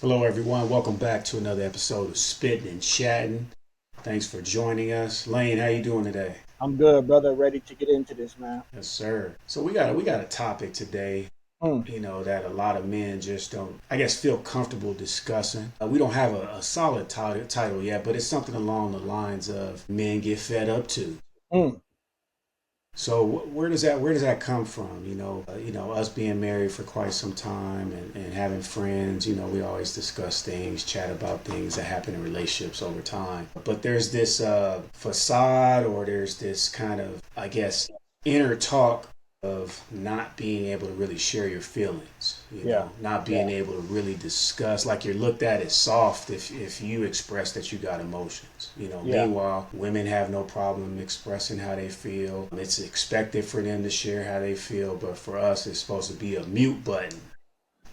Hello, everyone. Welcome back to another episode of Spitting and Chatting. Thanks for joining us, Lane. How you doing today? I'm good, brother. Ready to get into this, man. Yes, sir. So we got a topic today. Mm, That a lot of men just don't, I guess, feel comfortable discussing. We don't have a solid title yet, but it's something along the lines of men get fed up too. mm. So where does that come from? Us being married for quite some time and having friends. We always discuss things, chat about things that happen in relationships over time. But there's this facade, or there's this kind of, I guess, inner talk of not being able to really share your feelings, Yeah, not yeah, being able to really discuss, like you're looked at as soft if you express that you got emotions. yeah. Meanwhile, women have no problem expressing how they feel. It's expected for them to share how they feel, but for us, it's supposed to be a mute button.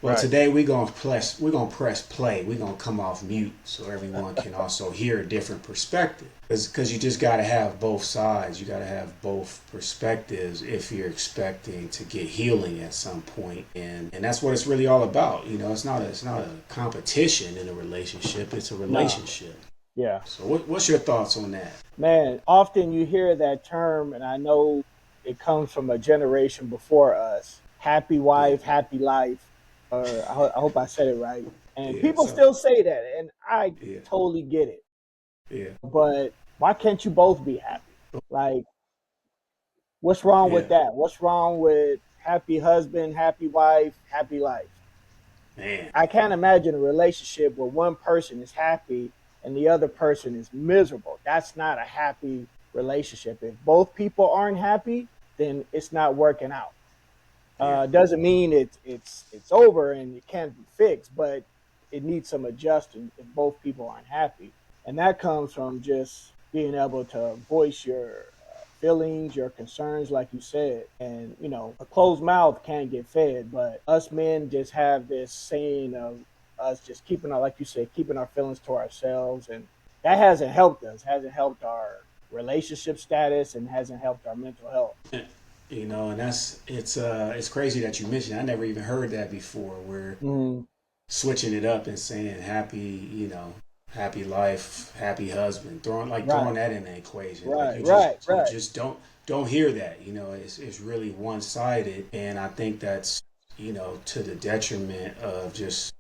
Well, Right. today we're gonna press play. We're gonna come off mute so everyone can also hear a different perspective. Because you just gotta have both sides. You gotta have both perspectives if you're expecting to get healing at some point. And that's what it's really all about. It's not a competition in a relationship. It's a Nah. relationship. Yeah. So what's your thoughts on that? Man, often you hear that term, and I know it comes from a generation before us. Happy Yeah, wife, happy life. Or I hope I said it right. And yeah. people So still say that, and I yeah, totally get it. yeah, But why can't you both be happy? Like, what's wrong yeah. with that? What's wrong with happy husband, happy wife, happy life? Man, I can't imagine a relationship where one person is happy and the other person is miserable. That's not a happy relationship. If both people aren't happy, then it's not working out. yeah, Doesn't mean it's over and it can't be fixed, but it needs some adjusting if both people aren't happy, and that comes from just being able to voice your feelings, your concerns, like you said. And a closed mouth can't get fed, but us men just have this saying of us just keeping our, like you said, keeping our feelings to ourselves, and that hasn't helped us. Hasn't helped our relationship status, and hasn't helped our mental health. and it's crazy that you mentioned. I never even heard that before. We're Mm, switching it up and saying happy life, happy husband, throwing right, that in the equation. Like right, you just right, you right. just don't hear that. It's really one sided, and I think that's to the detriment of just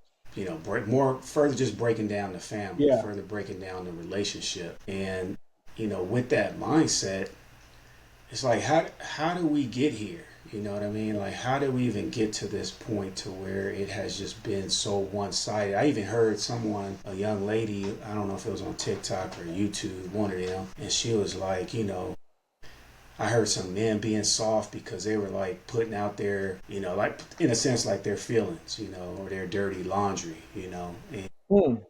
break more further, just breaking down the family, Yeah, further breaking down the relationship. And with that mindset, it's like how do we get here? You know what I mean? Like, how did we even get to this point to where it has just been so one-sided? I even heard someone, a young lady, I don't know if it was on TikTok or YouTube, one of them, and she was like, I heard some men being soft because they were like putting out their, like in a sense, like their feelings, or their dirty laundry. And mm,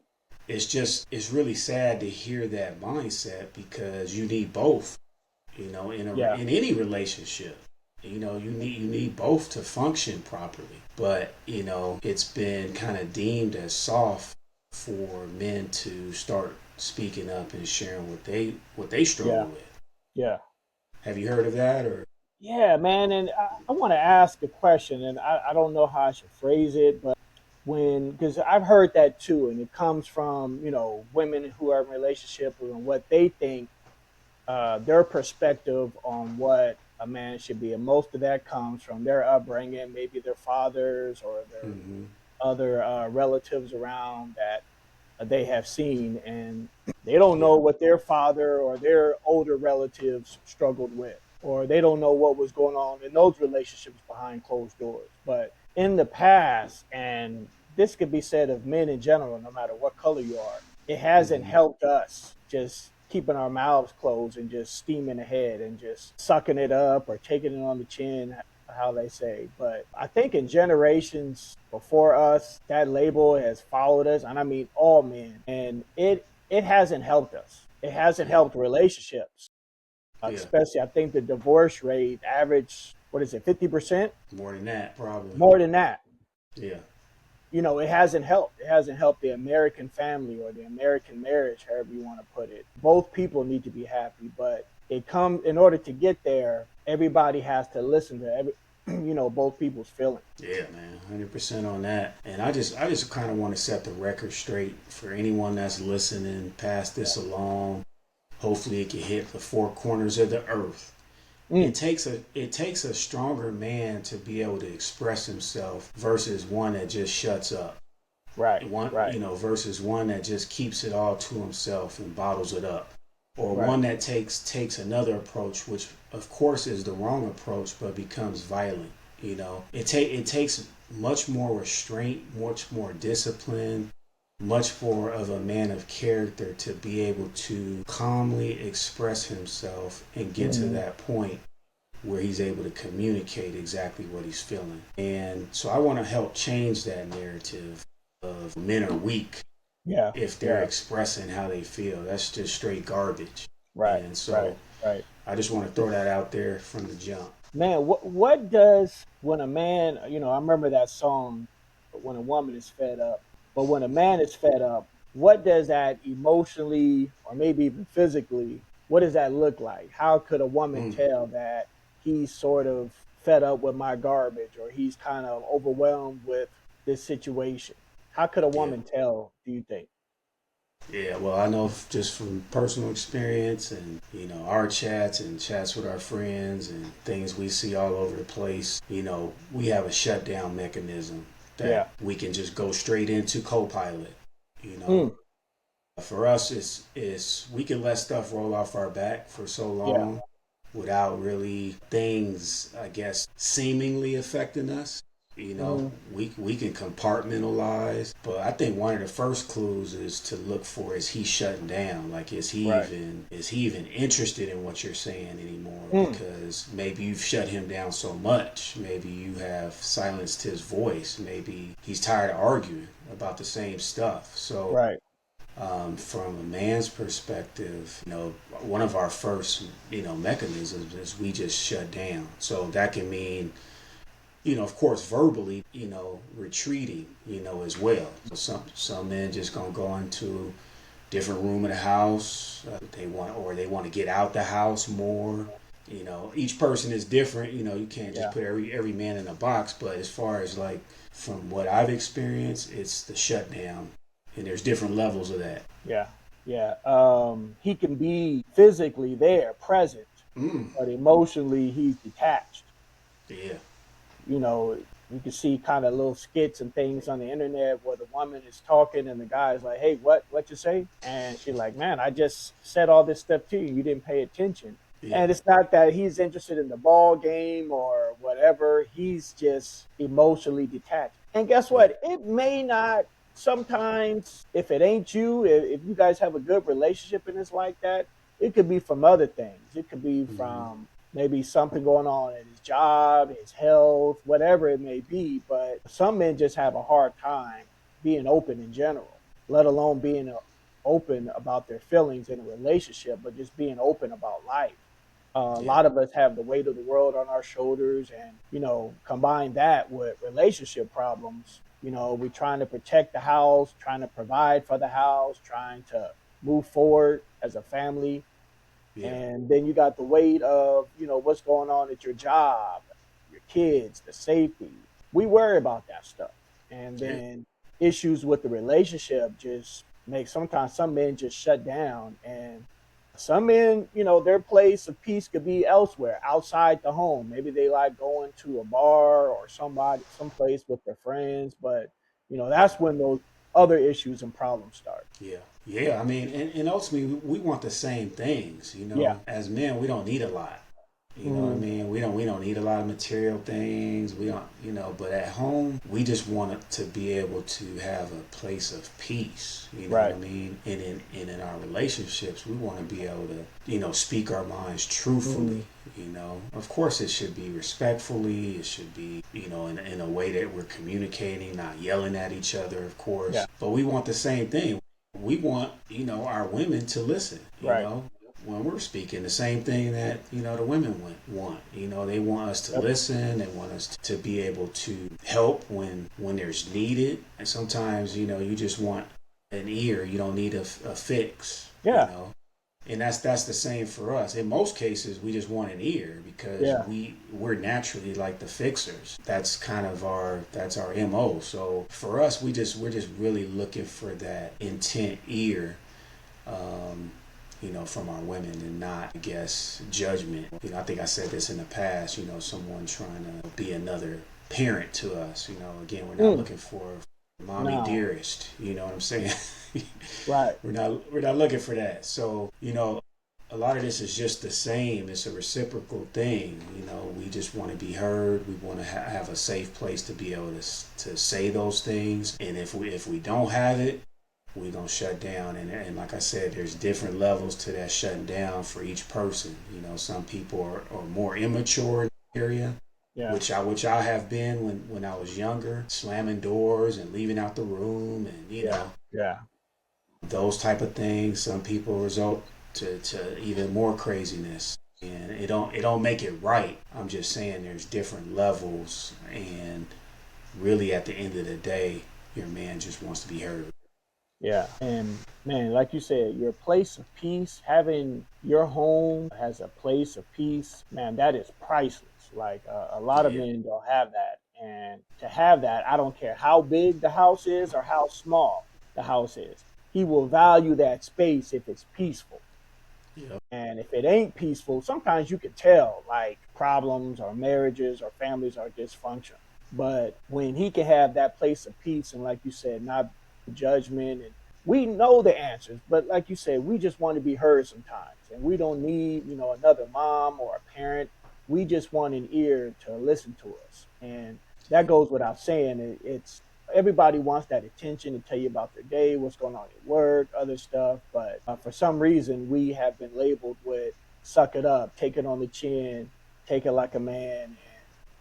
it's really sad to hear that mindset because you need both, yeah, in any relationship. You need both to function properly. But it's been kind of deemed as soft for men to start speaking up and sharing what they struggle yeah, with. yeah. Have you heard of that? Or Yeah, man. And I want to ask a question, and I don't know how I should phrase it, but because I've heard that too, and it comes from, women who are in relationships and what they think, their perspective on what a man should be. And most of that comes from their upbringing, maybe their fathers or their mm-hmm. other relatives around that they have seen, and they don't Yeah, know what their father or their older relatives struggled with, or they don't know what was going on in those relationships behind closed doors. But in the past, and this could be said of men in general, no matter what color you are, it hasn't mm-hmm. helped us just keeping our mouths closed and just steaming ahead and just sucking it up or taking it on the chin, how they say. But I think in generations before us, that label has followed us, and I mean all men, and it hasn't helped us. It hasn't Yeah, helped relationships, yeah. especially. I think the divorce rate average, what is it, 50%, More than that, probably. more than that. Yeah, It hasn't helped. It hasn't helped the American family or the American marriage, however you want to put it. Both people need to be happy, but it comes in order to get there. Everybody has to listen to every. both people's feelings. Yeah, man, 100% on that. And I just kind of want to set the record straight for anyone that's listening, pass this along. Hopefully, it can hit the four corners of the earth. Mm. It takes a stronger man to be able to express himself versus one that just shuts up. Right, right, Versus one that just keeps it all to himself and bottles it up, or right. one that takes another approach, which of course is the wrong approach, but becomes violent. It takes much more restraint, much more discipline, much more of a man of character to be able to calmly express himself and get to Mm. that point where he's able to communicate exactly what he's feeling. And so I want to help change that narrative of men are weak Yeah, if they're yeah. expressing how they feel. That's just straight garbage. Right, And right, so right. I just want to throw that out there from the jump. Man, what does when a man, I remember that song, when a woman is fed up, but when a man is fed up, what does that emotionally or maybe even physically, what does that look like? How could a woman Mm, tell that he's sort of fed up with my garbage or he's kind of overwhelmed with this situation? How could a yeah. woman tell, do you think? Yeah, well, I know just from personal experience and, our chats and chats with our friends and things we see all over the place, we have a shutdown mechanism that Yeah. we can just go straight into Copilot. You know, Mm, for us, it's we can let stuff roll off our back for so yeah. long without really things, I guess, seemingly affecting us. Hmm. We can compartmentalize, but I think one of the first clues is to look for, is he shutting down? Like, Right. is he even interested in what you're saying anymore? Mm, Because maybe you've shut him down so much. Maybe you have silenced his voice. Maybe he's tired of arguing about the same stuff. So right. from a man's perspective, one of our first, mechanisms is we just shut down. So that can mean, of course, verbally, retreating, as well. So some men just gonna go into different room of the house. They want to get out the house more. Each person is different. You can't just Yeah. put every man in a box. But as far as, like, from what I've experienced, it's the shutdown, and there's different levels of that. Yeah, yeah. He can be physically there, present, Mm, but emotionally he's detached. yeah. You know, you can see kind of little skits and things on the internet where the woman is talking and the guy's like, "Hey, what you say?" And she's like, "Man, I just said all this stuff to you. You didn't pay attention." Yeah. And it's not that he's interested in the ball game or whatever. He's just emotionally detached. And guess Yeah. what? It may not sometimes, if it ain't you, if you guys have a good relationship and it's like that, it could be from other things. It could be Mm-hmm. from maybe something going on in his job, his health, whatever it may be. But some men just have a hard time being open in general, let alone being open about their feelings in a relationship, but just being open about life. A Yeah. lot of us have the weight of the world on our shoulders, and combine that with relationship problems. We're trying to protect the house, trying to provide for the house, trying to move forward as a family, Yeah. and then you got the weight of what's going on at your job, your kids, the safety. We worry about that stuff, and Yeah. then issues with the relationship just make sometimes some men just shut down, and some men, their place of peace could be elsewhere, outside the home. Maybe they like going to a bar or someplace with their friends, but that's when those other issues and problems start. Yeah. Yeah. I mean, and ultimately, we want the same things. Yeah. As men, we don't need a lot. You know what I Hmm. mean? We don't need a lot of material things. We don't, but at home, we just want it to be able to have a place of peace. You know what I Right. mean? And in our relationships, we want to be able to, speak our minds Hmm. truthfully. Of course, it should be respectfully. It should be, in a way that we're communicating, not yelling at each other, of Yeah. course. But we want the same thing. We want, our women to listen, Right. when we're speaking, the same thing that, the women want. They want us to Yep. listen. They want us to be able to help when there's needed. And sometimes, you just want an ear. You don't need a fix, you Yeah. know. And that's the same for us. In most cases, we just want an ear because Yeah. we're naturally like the fixers. That's kind of our MO. So for us, we're just really looking for that intent ear, from our women, and not, I guess, judgment. I think I said this in the past. Someone trying to be another parent to us. Again, we're not Mm. looking for mommy No. dearest. You know what I'm saying? Right. We're not looking for that. So a lot of this is just the same. It's a reciprocal thing. We just want to be heard. We want to have a safe place to be able to say those things. And if we don't have it, we gonna shut down. And like I said, there's different levels to that shutting down for each person. Some people are more immature in the area, Yeah. which I have been when I was younger, slamming doors and leaving out the room, and Yeah. Yeah. those type of things. Some people result to even more craziness, and it don't make it right. I'm just saying there's different levels, and really at the end of the day, your man just wants to be heard. Yeah. And man, like you said, your place of peace, having your home as a place of peace, man, that is priceless. Like a lot of Yeah, men don't have that. And to have that, I don't care how big the house is or how small the house is. He will value that space if it's peaceful. yeah, And if it ain't peaceful, sometimes you can tell like problems or marriages or families are dysfunctional. But when he can have that place of peace and, like you said, not judgment, and we know the answers, but like you said, we just want to be heard sometimes, and we don't need another mom or a parent. We just want an ear to listen to us, and that goes without saying. It's everybody wants that attention to tell you about their day, what's going on at work, other stuff. But for some reason, we have been labeled with "suck it up, take it on the chin, take it like a man." And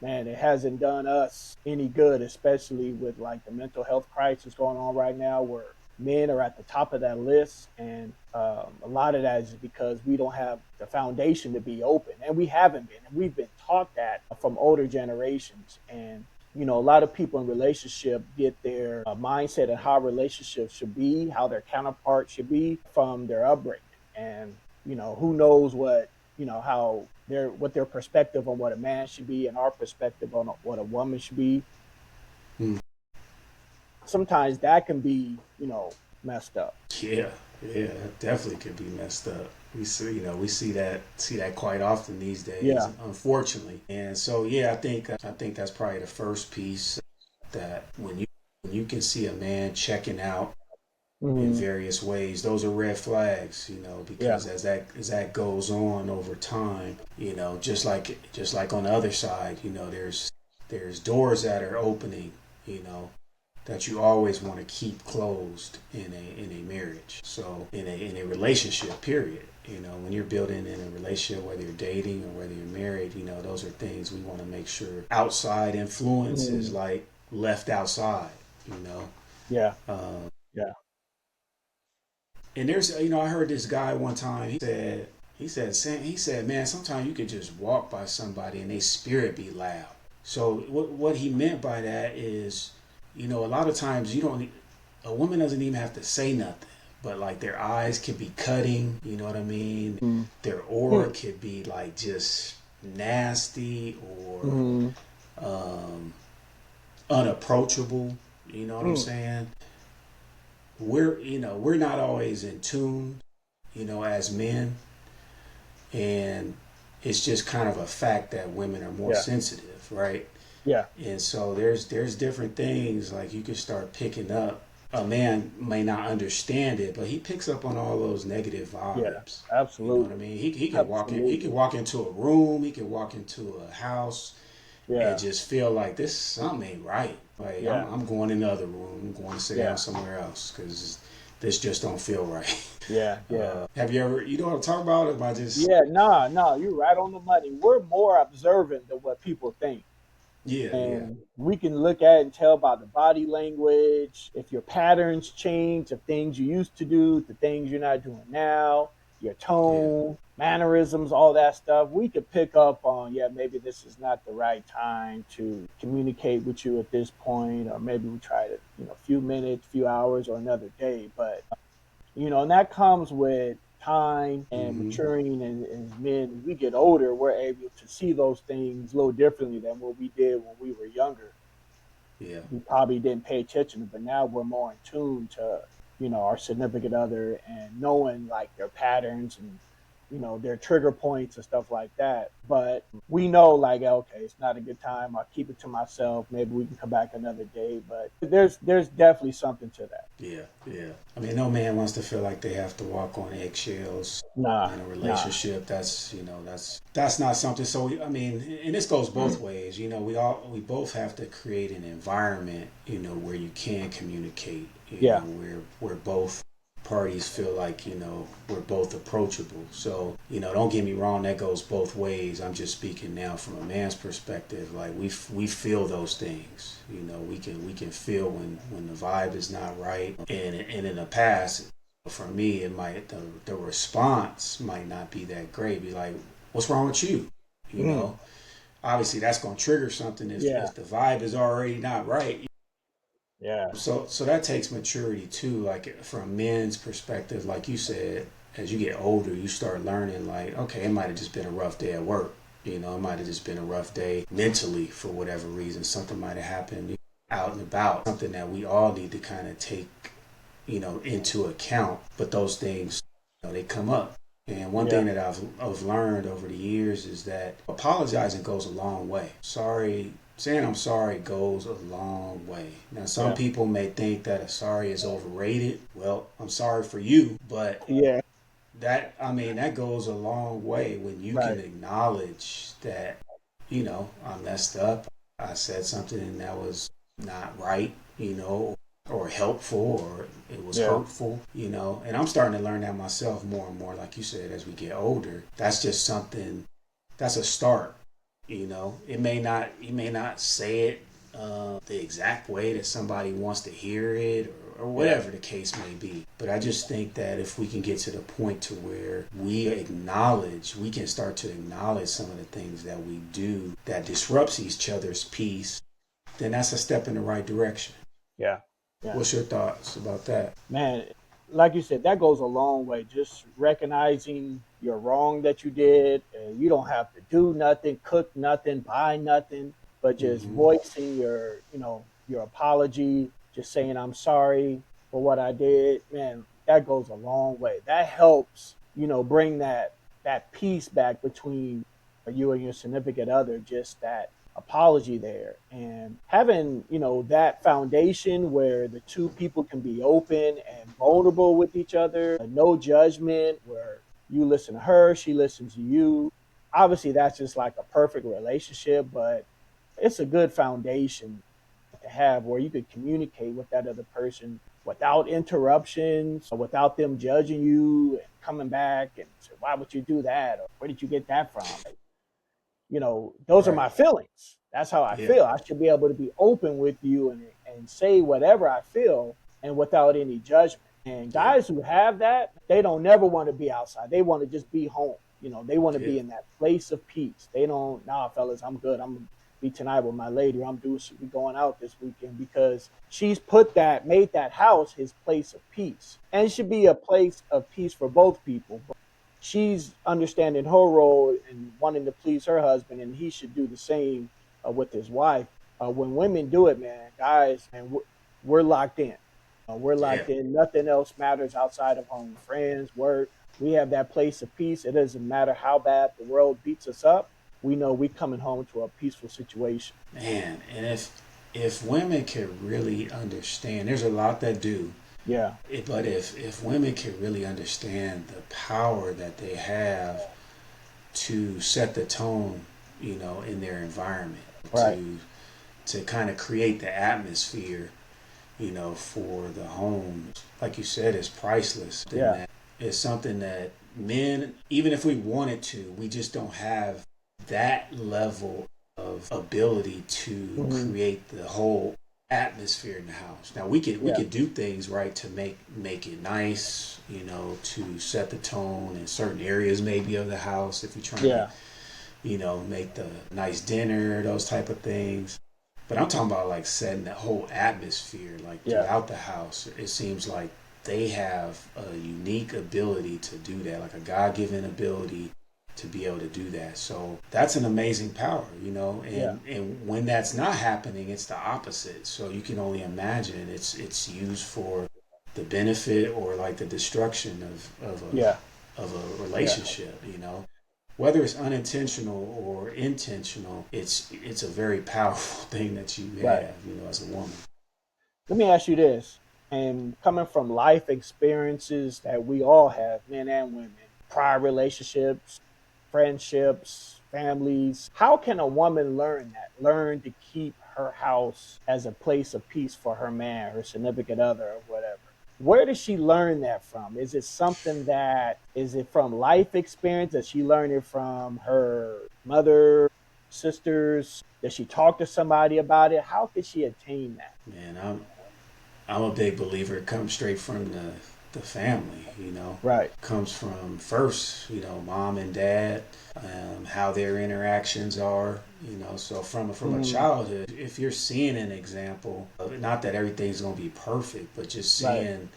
man, it hasn't done us any good, especially with like the mental health crisis going on right now, where men are at the top of that list. And a lot of that is because we don't have the foundation to be open, and we haven't been. And we've been taught that from older generations. And a lot of people in relationship get their mindset and how relationships should be, how their counterpart should be from their upbringing. And who knows how their perspective on what a man should be and our perspective on what a woman should be. mm, Sometimes that can be messed up. yeah, yeah. That definitely could be messed up. We see that quite often these days, Yeah. unfortunately. And so yeah, I think that's probably the first piece, that when you can see a man checking out in Hmm. various ways, those are red flags, Yeah. because as that goes on over time, just like on the other side, there's doors that are opening, you know, that you always want to keep closed in a marriage. So in a relationship, period. When you're building in a relationship, whether you're dating or whether you're married, those are things we want to make sure outside influences Hmm. like left outside. You know, Yeah. uh, Yeah. and I heard this guy one time. He said, man, sometimes you could just walk by somebody and their spirit be loud. So what he meant by that is, a lot of times a woman doesn't even have to say nothing, but like their eyes could be cutting. You know what I mean? Their aura Mm-hmm. could be like just nasty or Mm-hmm. um, unapproachable. You know what I'm saying? We're not always in tune, as men, and it's just kind of a fact that women are more Yeah. sensitive, right? Yeah. And so there's different things like you can start picking up. A man may not understand it, but he picks up on all those negative Yeah. vibes. You know what I Absolutely. mean? He can walk in. He can Absolutely. walk into a room. He can walk into a house and Yeah. just feel like this something ain't right. Like I'm, Yeah. I'm going in the other room. I'm going to sit down Yeah. somewhere else because this just don't feel right. Yeah. Yeah. Have you ever? You know what I'm talking about? Am I just? Yeah. No, no, you're right on the money. We're more observant than what people think. Yeah, yeah, And we can look at and tell by the body language if your patterns change of things you used to do to things you're not doing now, your yeah, tone, mannerisms, all that stuff. We could pick up on, yeah, maybe this is not the right time to communicate with you at this point, or maybe we try it, a few minutes, few hours, or another day. But and that comes with time and Mm-hmm. maturing, and as men, as we get older, we're able to see those things a little differently than what we did when we were younger. Yeah. We probably didn't pay attention, but now we're more in tune to, our significant other and knowing like their patterns and, their trigger points and stuff like that. But we know like, okay, it's not a good time. I'll keep it to myself. Maybe we can come back another day. But there's definitely something to that. Yeah. Yeah. I mean, no man wants to feel like they have to walk on eggshells Nah, in a nah. relationship. That's not something. So I mean, and this goes both ways. We both have to create an environment, where you can communicate. Yeah, Where both parties feel like we're both approachable. So don't get me wrong, that goes both ways. I'm just speaking now from a man's perspective. Like we feel those things. We can feel when the vibe is not right. And in the past, for me, it might the response might not be that great. Be like, what's wrong with you? You mm, know, obviously that's gonna trigger something yeah, if the vibe is already not right. yeah, So that takes maturity too. Like from men's perspective, like you said, as you get older, you start learning. Like, okay, it might have just been a rough day at work. It might have just been a rough day mentally for whatever reason. Something might have happened out and about. Something that we all need to kind of take into account. But those things, they come up. And one yeah, thing that I've learned over the years is that apologizing goes a long way. Saying I'm sorry goes a long way. Now, some yeah, people may think that a sorry is overrated. Well, I'm sorry for you, but yeah. that goes a long way when you can Right. acknowledge that, I messed up. I said something that was not right, or helpful, or it was Yeah. hurtful, and I'm starting to learn that myself more and more. Like you said, as we get older, that's just something, that's a start. You may not say it the exact way that somebody wants to hear it, or Yeah. whatever the case may be. But I just think that if we can get to the point to where we can start to acknowledge some of the things that we do that disrupts each other's peace, then that's a step in the right direction. Yeah. Yeah. What's your thoughts about that? Man, like you said, that goes a long way. Just recognizing your wrong that you did. And you don't have to do nothing, cook nothing, buy nothing, but just Mm-hmm. voicing your apology, just saying I'm sorry for what I did. Man, that goes a long way. That helps, bring that peace back between you and your significant other, just that apology there, and having that foundation where the two people can be open and vulnerable with each other, no judgment, where you listen to her, she listens to you. Obviously that's just like a perfect relationship, but it's a good foundation to have where you could communicate with that other person without interruptions, or without them judging you and coming back and say, why would you do that, or where did you get that from? Those are Right. my feelings. That's how I Yeah. feel. I should be able to be open with you and say whatever I feel and without any judgment. And Yeah. guys who have that, they don't never want to be outside. They want to just be home. They want to Yeah. be in that place of peace. They don't, nah, fellas, I'm good. I'm gonna be tonight with my lady. I'm doing we going out this weekend because she's made that house his place of peace. And it should be a place of peace for both people. She's understanding her role and wanting to please her husband, and he should do the same with his wife. When women do it, man, guys, and we're locked in. We're Yeah. locked in. Nothing else matters outside of home. Friends, work. We have that place of peace. It doesn't matter how bad the world beats us up. We know we coming home to a peaceful situation. Man, and if women could really understand, there's a lot that do. Yeah. But if women could really understand the power that they have to set the tone, in their environment, Right. to kind of create the atmosphere, for the home, like you said, is priceless. And Yeah. that is something that men, even if we wanted to, we just don't have that level of ability to Hmm. create the whole atmosphere in the house. Now we Yeah. could do things right to make it nice, to set the tone in certain areas maybe of the house if you're trying to, Yeah. make the nice dinner, those type of things. But I'm talking about like setting the whole atmosphere like Yeah. throughout the house. It seems like they have a unique ability to do that, like a God-given ability to be able to do that. So that's an amazing power, you know. Yeah. And when that's not happening, it's the opposite. So you can only imagine it's used for the benefit or like the destruction Yeah. of a Yeah. relationship, you know. Whether it's unintentional or intentional, it's a very powerful thing that you Right. have, you know, as a woman. Let me ask you this, and coming from life experiences that we all have, men and women, prior relationships, friendships, families, how can a woman learn that? Learn to keep her house as a place of peace for her man, her significant other, or whatever. Where does she learn that from? Is it something that is it from life experience? Does she learn it from her mother, sisters? Does she talk to somebody about it? How could she attain that? Man, I'm a big believer. It comes straight from the family, you know. Right. Comes from first, you know, mom and dad, how their interactions are, you know. So from a Mm, childhood, if you're seeing an example, not that everything's gonna be perfect, but just right. seeing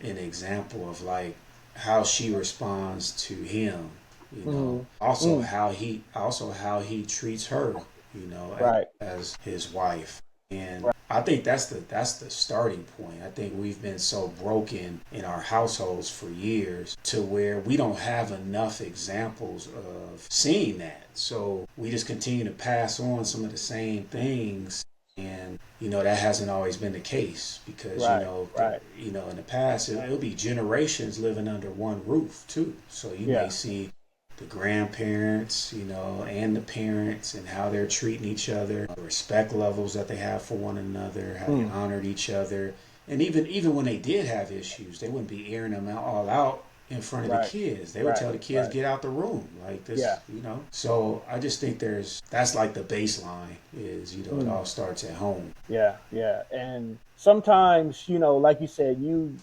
an example of like how she responds to him, you know. Mm, Also mm, how he treats her, you know, right. as his wife. And Right. I think that's the starting point. I think we've been so broken in our households for years to where we don't have enough examples of seeing that. So we just continue to pass on some of the same things, and you know that hasn't always been the case because Right. Right. you know in the past it'll be generations living under one roof too. So you may Yeah. see the grandparents, you know, and the parents and how they're treating each other, the respect levels that they have for one another, how they Mm, honored each other. And even when they did have issues, they wouldn't be airing them out all out in front of the right. kids. They would Right. tell the kids Right. get out the room like this, Yeah. you know. So I just think that's like the baseline is, you know, it Mm, all starts at home. yeah. Yeah. And sometimes, like you said,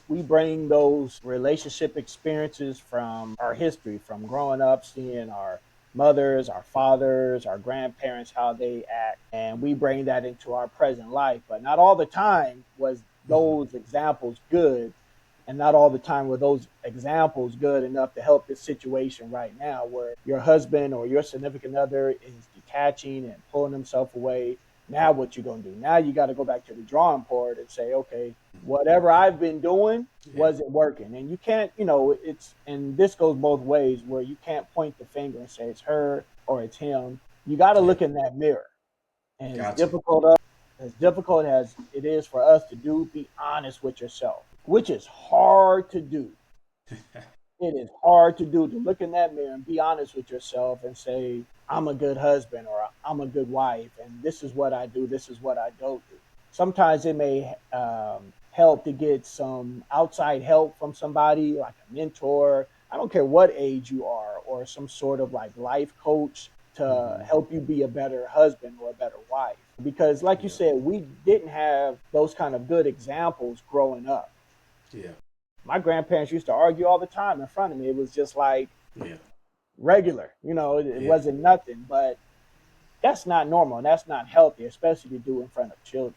we bring those relationship experiences from our history, from growing up, seeing our mothers, our fathers, our grandparents, how they act, and we bring that into our present life. But not all the time was Hmm. those examples good, and not all the time were those examples good enough to help this situation right now where your husband or your significant other is detaching and pulling himself away. Now what you gonna do? Now you got to go back to the drawing board and say, okay, whatever I've been doing Yeah, wasn't working. And you can't, it's and this goes both ways where you can't point the finger and say it's her or it's him. You got to yeah, look in that mirror. And got to. as difficult as it is for us to do, be honest with yourself, which is hard to do. It is hard to do, to look in that mirror and be honest with yourself and say, I'm a good husband or I'm a good wife, and this is what I do, this is what I don't do. Sometimes it may help to get some outside help from somebody like a mentor. I don't care what age you are, or some sort of like life coach to Hmm. help you be a better husband or a better wife. Because, like you Yeah, said, we didn't have those kind of good examples growing up. yeah, My grandparents used to argue all the time in front of me. It was just like yeah, regular, it yeah. wasn't nothing, but that's not normal and that's not healthy, especially to do in front of children.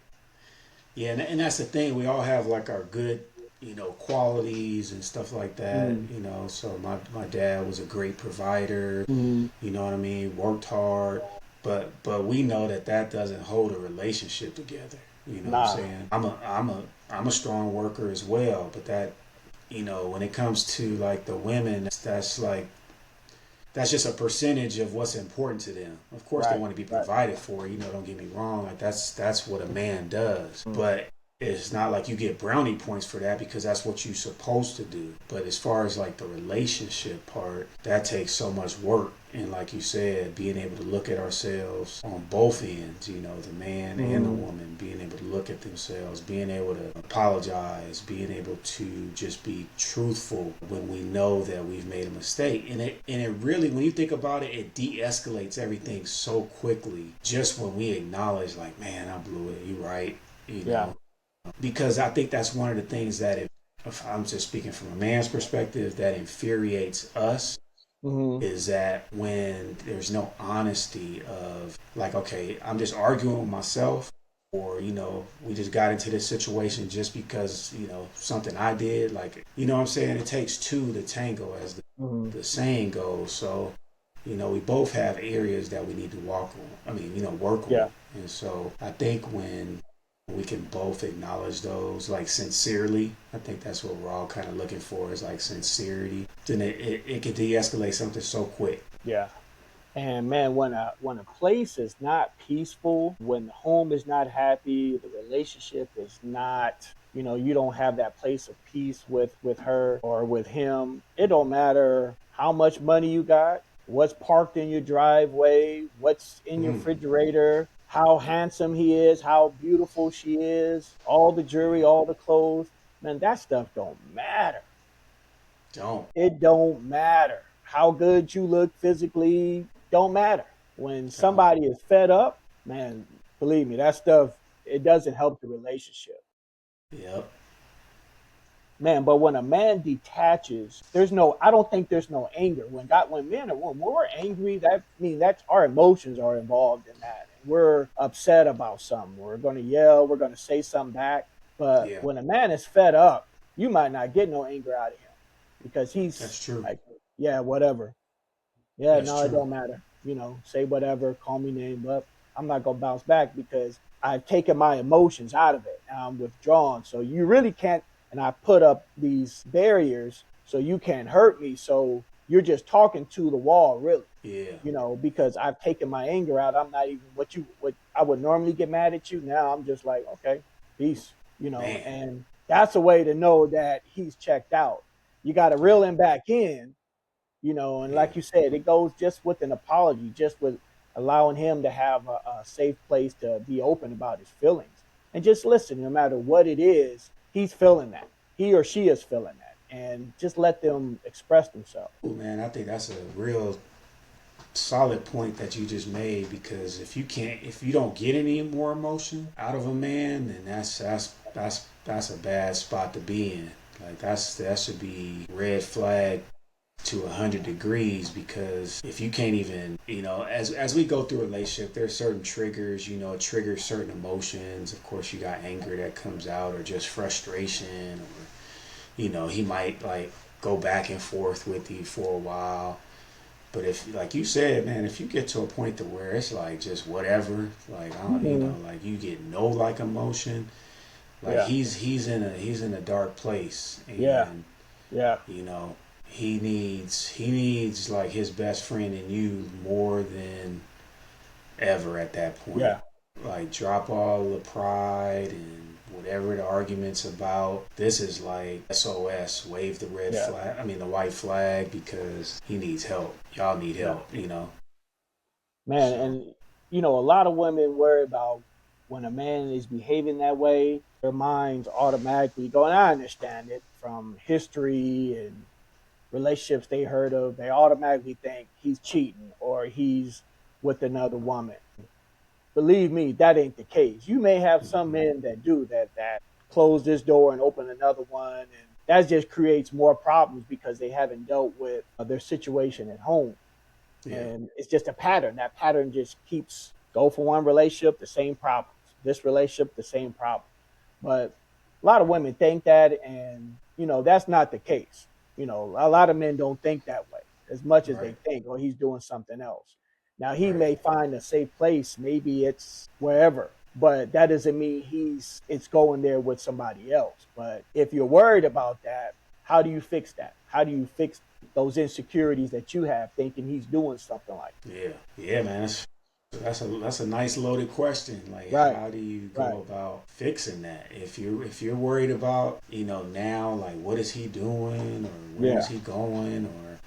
Yeah, and that's the thing. We all have like our good, you know, qualities and stuff like that. Mm, You know, so my dad was a great provider. mm, You know what I mean? Worked hard, but we know that that doesn't hold a relationship together. You know what I'm nah. saying? I'm a strong worker as well, but that you know when it comes to like the women, that's like that's just a percentage of what's important to them. Of course, they Right, want to be right. provided for. You know, don't get me wrong. Like that's what a man does. Mm, But it's not like you get brownie points for that because that's what you're supposed to do. But as far as like the relationship part, that takes so much work. And like you said, being able to look at ourselves on both ends, you know, the man and the mm, woman, being able to look at themselves, being able to apologize, being able to just be truthful when we know that we've made a mistake. And it really, when you think about it, it de-escalates everything so quickly. Just when we acknowledge, like, man, I blew it. You right, you yeah. know, because I think that's one of the things that, if I'm just speaking from a man's perspective, that infuriates us Hmm. is that when there's no honesty of like, okay, I'm just arguing with myself. or we just got into this situation just because something I did. Like, what I'm saying, it takes two to tango, as the saying goes. So we both have areas that we need to work Yeah. on. And so I think when we can both acknowledge those, like, sincerely, I think that's what we're all kind of looking for, is like sincerity. Then it can de-escalate something so quick. Yeah. And man, when a place is not peaceful, when the home is not happy, the relationship is not, you don't have that place of peace with her or with him. It don't matter how much money you got, what's parked in your driveway, what's in your refrigerator, how handsome he is, how beautiful she is, all the jewelry, all the clothes. Man, that stuff don't matter. Don't. It don't matter how good you look physically. Don't matter. When Don't. somebody is fed up, man, believe me, that stuff, it doesn't help the relationship. Yep. Man, but when a man detaches, I don't think there's no anger. When we're angry, that means that's our emotions are involved in that. We're upset about something. We're going to yell. We're going to say something back. But Yeah. when a man is fed up, you might not get no anger out of him because he's That's true. like, yeah, whatever. Yeah, That's no, it true. don't matter. Say whatever, call me name, but I'm not going to bounce back because I've taken my emotions out of it. I'm withdrawn. So you really can't, and I put up these barriers so you can't hurt me. So you're just talking to the wall, really. Yeah. Because I've taken my anger out. I'm not even what I would normally get mad at you. Now I'm just like, okay, peace, Man. and that's a way to know that he's checked out. You got to reel him back in, and Yeah. like you said, it goes just with an apology, just with allowing him to have a safe place to be open about his feelings and just listen. No matter what it is, he's feeling that. He or she is feeling that, and just let them express themselves. Ooh, man, I think that's a real solid point that you just made, because if you don't get any more emotion out of a man, then that's a bad spot to be in. Like, that should be red flag to 100 degrees, because if you can't even, as we go through a relationship, there's certain triggers, it triggers certain emotions. Of course, you got anger that comes out, or just frustration, or he might, like, go back and forth with you for a while. But if, like you said, man, if you get to a point to where it's like just whatever, like, I don't, Mm-hmm. like, you get no, like, emotion, like, Yeah, he's in a dark place. yeah, And yeah, you know he needs like his best friend in you more than ever at that point. yeah, Like, drop all the pride and whatever the argument's about. This is like SOS, wave the red yeah, flag, I mean the white flag, because he needs help. Y'all need yeah. help. Man, So and a lot of women worry about when a man is behaving that way, their minds automatically go, and I understand it from history and relationships they heard of, they automatically think he's cheating or he's with another woman. Believe me, that ain't the case. You may have some mhm. men that do that close this door and open another one, and that just creates more problems because they haven't dealt with their situation at home. Yeah. And it's just a pattern. That pattern just keeps go for one relationship, the same problems. This relationship, the same problem. But a lot of women think that, and that's not the case. A lot of men don't think that way as much as they Right. think, oh, he's doing something else. Now he Right. may find a safe place, maybe it's wherever, but that doesn't mean it's going there with somebody else. But if you're worried about that, how do you fix that? How do you fix those insecurities that you have thinking he's doing something like Yeah. Yeah, man. That's a nice loaded question. Like, that? Right, how do you right. go about fixing that? If you're worried about, now, like, what is he doing, or where Yeah, is he going, or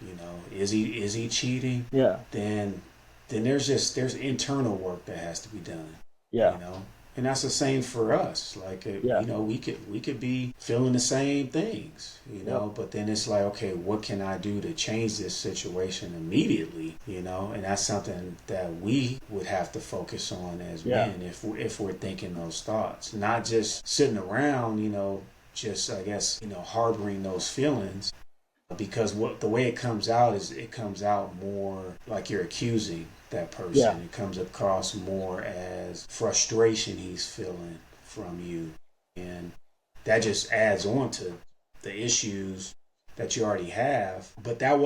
is he cheating? yeah, Then there's internal work that has to be done. yeah, you know and that's the same for us. Like, yeah, we could be feeling the same things, yep, but then it's like, okay, what can I do to change this situation immediately? And that's something that we would have to focus on as yeah, men, if we're thinking those thoughts, not just sitting around, just, I guess, harboring those feelings. because what the way it comes out is it comes out more like you're accusing that Yeah. person. It comes across more as frustration he's feeling from you, and that just adds on to the issues that you already have. But that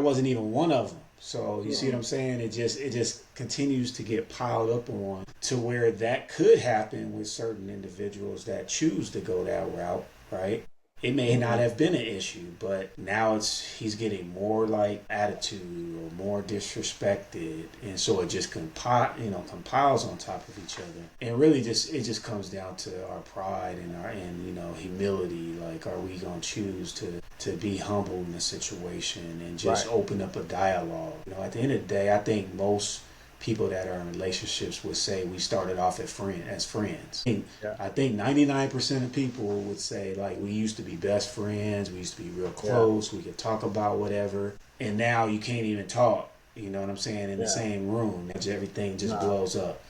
wasn't even one of them. So you see what I'm saying? It just continues to get piled up on to where that could happen with certain individuals that choose to go that route, right? It may not have been an issue, but now he's getting more like attitude or more disrespected, and so it just compiles on top of each other, and really it just comes down to our pride and our humility. Like, are we gonna choose to be humble in the situation and just open up a dialogue? At the end of the day, I think most people that are in relationships would say we started off as friends. I think 99% of people would say, like, we used to be best friends, we used to be real close, we could talk about whatever, and now you can't even talk, you know what I'm saying, in the same room. Everything just blows up.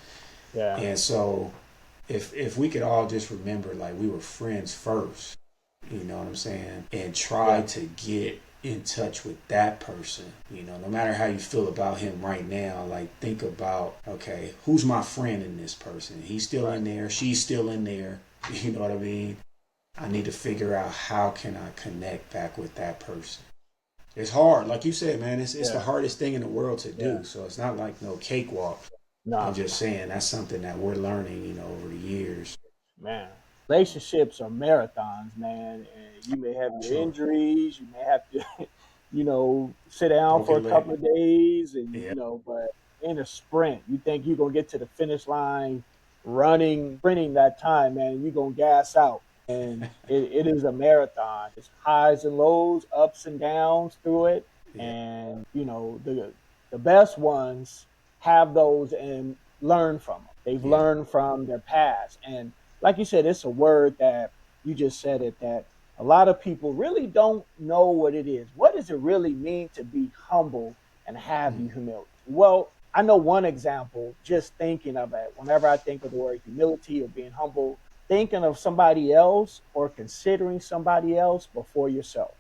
And so if we could all just remember, like, we were friends first, you know what I'm saying, and try to get in touch with that person, no matter how you feel about him right now, like, think about, okay, who's my friend in this person? He's still in there, she's still in there, you know what I mean? I need to figure out how can I connect back with that person. It's hard, like you said, man. It's the hardest thing in the world to do. So it's not like no cakewalk. I'm just saying that's something that we're learning, over the years. Man, relationships are marathons, man. And you may have your injuries. You may have to, sit down for a Broken leg. couple of days, and Yeah. but in a sprint, you think you're gonna get to the finish line, sprinting that time, man. You're gonna gas out, and it is a marathon. It's highs and lows, ups and downs through it, Yeah. and the best ones have those and learn from them. They've learned from their past, and like you said, it's a word that you just said it, that a lot of people really don't know what it is. What does it really mean to be humble and have humility? Well, I know one example, just thinking of it, whenever I think of the word humility or being humble, thinking of somebody else or considering somebody else before yourself.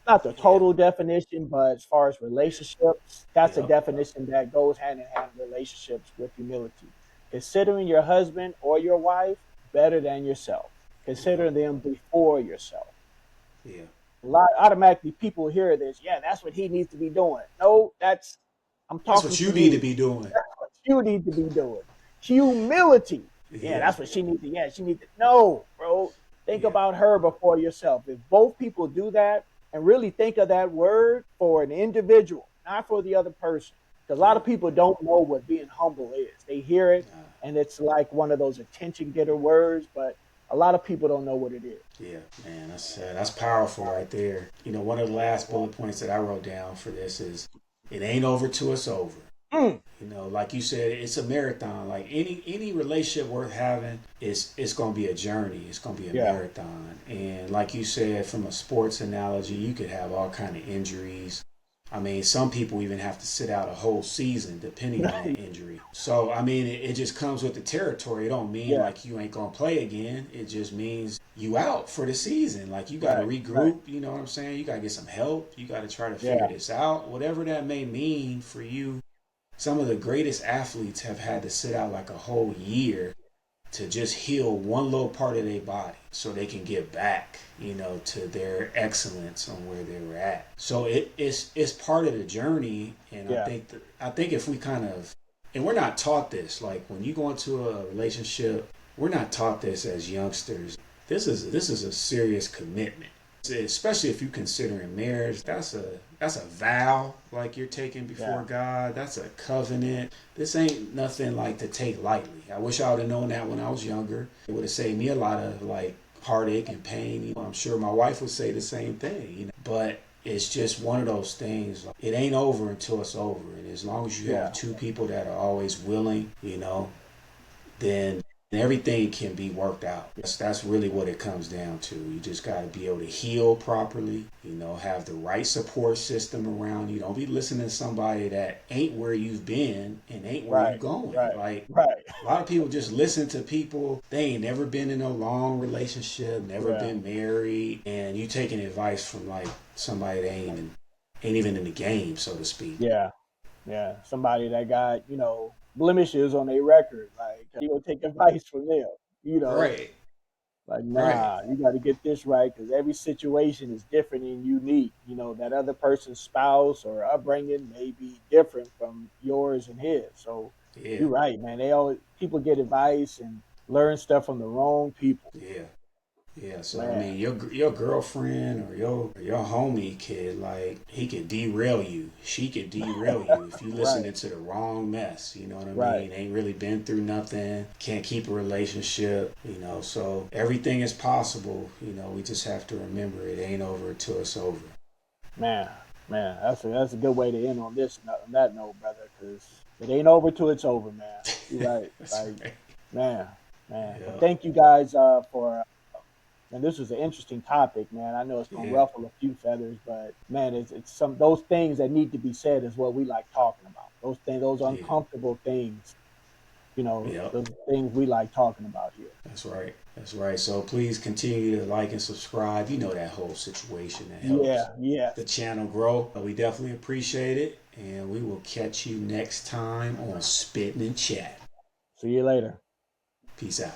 Not the total definition, but as far as relationships, that's a definition that goes hand in hand with relationships with humility. Considering your husband or your wife better than yourself. Consider them before yourself. Yeah. A lot automatically people hear this. Yeah, that's what he needs to be doing. No, I'm That's talking what to you need to you. be doing. That's what you need to be doing. Humility. Yeah, that's what she needs to. Yeah, she needs to. No, bro. Think about her before yourself. If both people do that and really think of that word for an individual, not for the other person. Because a lot of people don't know what being humble is. They hear it and it's like one of those attention getter words, but a lot of people don't know what it is. Yeah, man, that's powerful right there. One of the last bullet points that I wrote down for this is, it ain't over till it's over. Like you said, it's a marathon. Like any relationship worth having, it's gonna be a journey. It's gonna be a marathon. And like you said, from a sports analogy, you could have all kind of injuries. I mean, some people even have to sit out a whole season depending on that injury. So, I mean, it just comes with the territory. It don't mean like you ain't going to play again. It just means you out for the season. Like, you got to regroup, you know what I'm saying? You got to get some help. You got to try to figure this out. Whatever that may mean for you. Some of the greatest athletes have had to sit out like a whole year to just heal one little part of their body so they can get back, to their excellence on where they were at. So it's part of the journey. And I think if we and we're not taught this, like when you go into a relationship, we're not taught this as youngsters. This is a serious commitment, especially if you're considering marriage. That's a vow, like you're taking before God. That's a covenant. This ain't nothing like to take lightly. I wish I would have known that when I was younger. It would have saved me a lot of like heartache and pain. I'm sure my wife would say the same thing. But it's just one of those things. Like, it ain't over until it's over. And as long as you have two people that are always willing, then And everything can be worked out. That's really what it comes down to. You just got to be able to heal properly, have the right support system around you. Don't be listening to somebody that ain't where you've been and ain't where you going. Like, a lot of people just listen to people, they ain't never been in a long relationship, never been married, and you taking advice from like somebody that ain't even in the game, so to speak. Yeah. Somebody that got, blemishes on their record. Like, you don't take advice from them, you know. Right. Like, Right. nah, you got to get this right because every situation is different and unique. That other person's spouse or upbringing may be different from yours and his. So Yeah. you're right, man. People get advice and learn stuff from the wrong people. Yeah. Yeah, so I Man, mean, your girlfriend or your homie kid, like, he could derail you. She could derail you if you right, listening to the wrong mess. You know what I right. mean? Ain't really been through nothing. Can't keep a relationship. So everything is possible. We just have to remember it ain't over till it's over. Man, that's a good way to end on that note, brother. Because it ain't over till it's over, man. You're right. That's Like, right. man. But Yeah. thank you guys for. And this was an interesting topic, man. I know it's gonna Yeah. ruffle a few feathers, but man, it's some those things that need to be said is what we like talking about. Those things, those Yeah. uncomfortable things, Yep. those things we like talking about here. That's right. That's right. So please continue to like and subscribe. That whole situation that helps Yeah. the channel grow. We definitely appreciate it. And we will catch you next time on Spitting and Chat. See you later. Peace out.